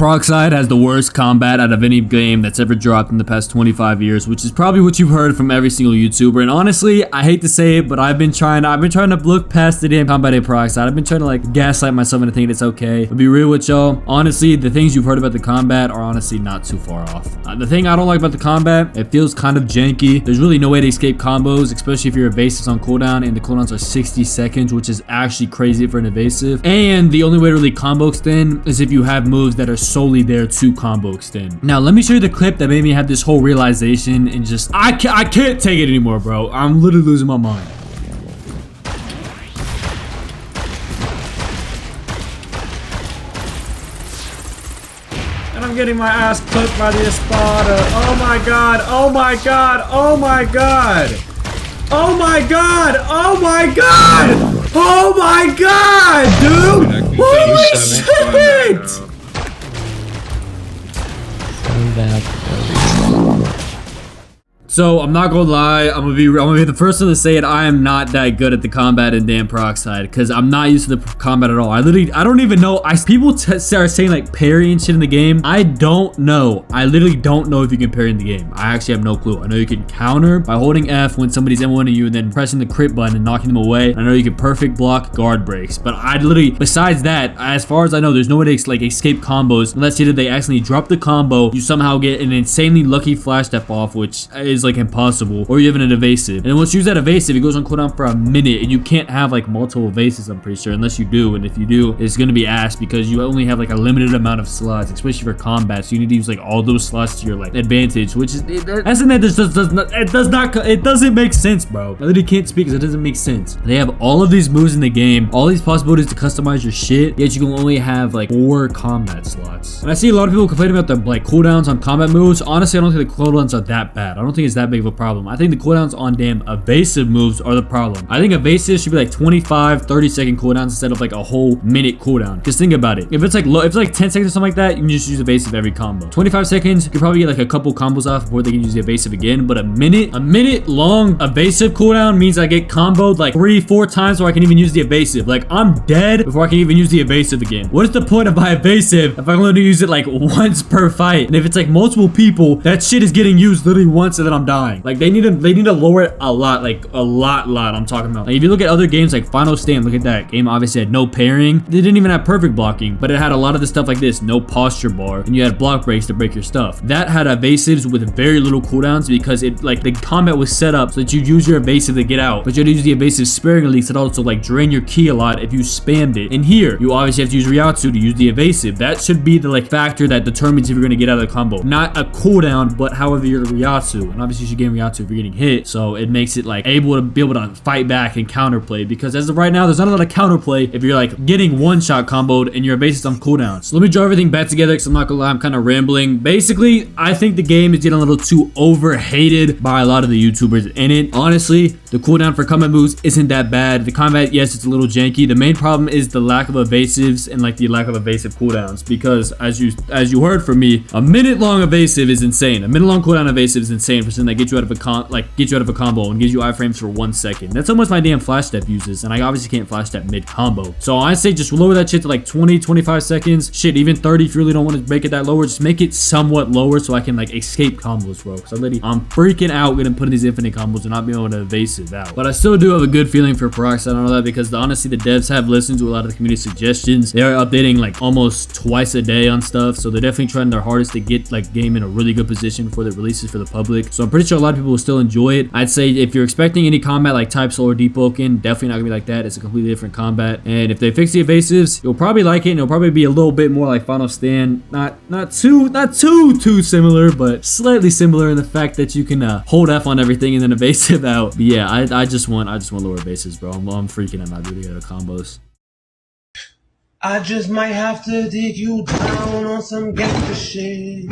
Peroxide has the worst combat out of any game that's ever dropped in the past 25 years, which is probably what you've heard from every single YouTuber. And honestly, I hate to say it, but I've been trying to look past the damn combat in Peroxide. I've been trying to like gaslight myself into thinking it's okay. But be real with y'all, honestly, the things you've heard about the combat are honestly not too far off. The thing I don't like about the combat, it feels kind of janky. There's really no way to escape combos, especially if your evasive's on cooldown, and the cooldowns are 60 seconds, which is actually crazy for an evasive. And the only way to really combo extend is if you have moves that are solely there to combo extend. Now, let me show you the clip that made me have this whole realization and just, I can't take it anymore, bro. I'm literally losing my mind. And I'm getting my ass clipped by the Espada. Oh my god, oh my god, oh my god. Oh my god, oh my god! Oh my god, dude! Holy shit! So I'm not gonna lie, I'm gonna be the first one to say it. I am not that good at the combat in damn Peroxide because I'm not used to the combat at all. I don't even know. People start saying like parry and shit in the game. I don't know. I literally don't know if you can parry in the game. I actually have no clue. I know you can counter by holding F when somebody's M1ing you and then pressing the crit button and knocking them away. I know you can perfect block guard breaks, but I literally, besides that, as far as I know, there's no way to like escape combos unless either they accidentally drop the combo, you somehow get an insanely lucky flash step off, which is like impossible, or you have an evasive. And then once you use that evasive, it goes on cooldown for a minute, and you can't have like multiple evasives, I'm pretty sure, unless you do. And if you do, it's gonna be ass because you only have like a limited amount of slots, especially for combat. So you need to use like all those slots to your like advantage, which is that's that it doesn't make sense, bro. I literally can't speak because it doesn't make sense. They have all of these moves in the game, all these possibilities to customize your shit, yet you can only have like 4 combat slots. And I see a lot of people complaining about the like cooldowns on combat moves. Honestly, I don't think the cooldowns are that bad. I don't think it's that big of a problem. I think the cooldowns on damn evasive moves are the problem. I think evasive should be like 25-30 second cooldowns instead of like a whole minute cooldown. Because think about it, if it's like low, if it's like 10 seconds or something like that, you can just use evasive every combo. 25 seconds, you can probably get like a couple combos off before they can use the evasive again. But a minute long evasive cooldown means I get comboed like 3-4 times before I can even use the evasive. Like I'm dead before I can even use the evasive again. What is the point of my evasive if I can only use it like once per fight? And if it's like multiple people, that shit is getting used literally once and then I'm dying. Like they need to lower it a lot, like a lot I'm talking about. Like if you look at other games like Final Stand, look at that game, obviously had no parrying. They didn't even have perfect blocking, but it had a lot of the stuff like this, no posture bar, and you had block breaks to break your stuff. That had evasives with very little cooldowns because it like the combat was set up so that you use your evasive to get out, but you had to use the evasive sparingly so it also like drain your ki a lot if you spammed it. And here you obviously have to use Ryatsu to use the evasive. That should be the like factor that determines if you're gonna get out of the combo, not a cooldown, but however you're the Ryatsu. And obviously you should gain Ryatsu if you're getting hit, so it makes it like able to fight back and counterplay, because as of right now there's not a lot of counterplay if you're like getting one shot comboed and your evasive's on cooldown. So let me draw everything back together because I'm not gonna lie, I'm kind of rambling. Basically, I think the game is getting a little too over-hated by a lot of the YouTubers in it. Honestly, the cooldown for combat moves isn't that bad. The combat, yes, it's a little janky. The main problem is the lack of evasives and like the lack of evasive cooldowns, because as you heard from me, a minute long evasive is insane. A minute long cooldown evasive is insane for something that gets you out of a combo and gives you iframes for 1 second. That's how much my damn flash step uses, and I obviously can't flash step mid combo. So I say just lower that shit to like 20-25 seconds. Shit, even 30 if you really don't want to make it that lower. Just make it somewhat lower so I can like escape combos, bro. Because I'm freaking out gonna put in these infinite combos and not be able to evasive out. But I still do have a good feeling for Peroxide and all that, because honestly the devs have listened to a lot of the community suggestions. They are updating like almost twice a day on stuff, so they're definitely trying their hardest to get like game in a really good position before it releases for the public. So I'm pretty sure a lot of people will still enjoy it. I'd say if you're expecting any combat like type soul or depoking, definitely not gonna be like that. It's a completely different combat, and if they fix the evasives, you'll probably like it, and it'll probably be a little bit more like Final Stand. Not too similar, but slightly similar in the fact that you can hold F on everything and then evasive out. But yeah, I just want lower evasives, bro. I'm freaking out not doing it out of combos. I just might have to dig you down on some gangster shit.